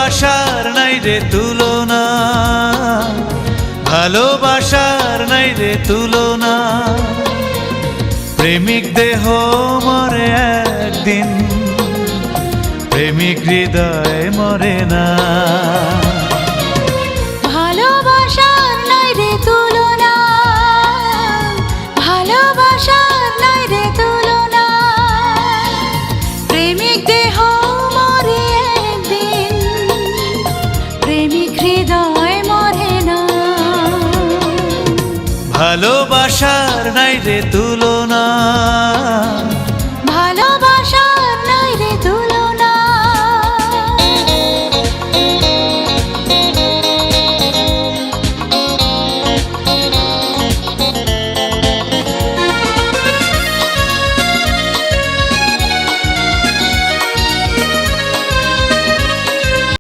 ভালোবাসার নাই রে তুলনা, ভালোবাসার নাই রে তুলনা। প্রেমিক দেহ মরে একদিন, প্রেমিক হৃদয় মরে না। ভালোবাসার নাই রে তুলনা, ভালোবাসার নাই রে তুলনা। প্রেমিক দেহ মরে একদিন, প্রেমিক হৃদয় মরে না। ভালোবাসার নাই রে তুলনা।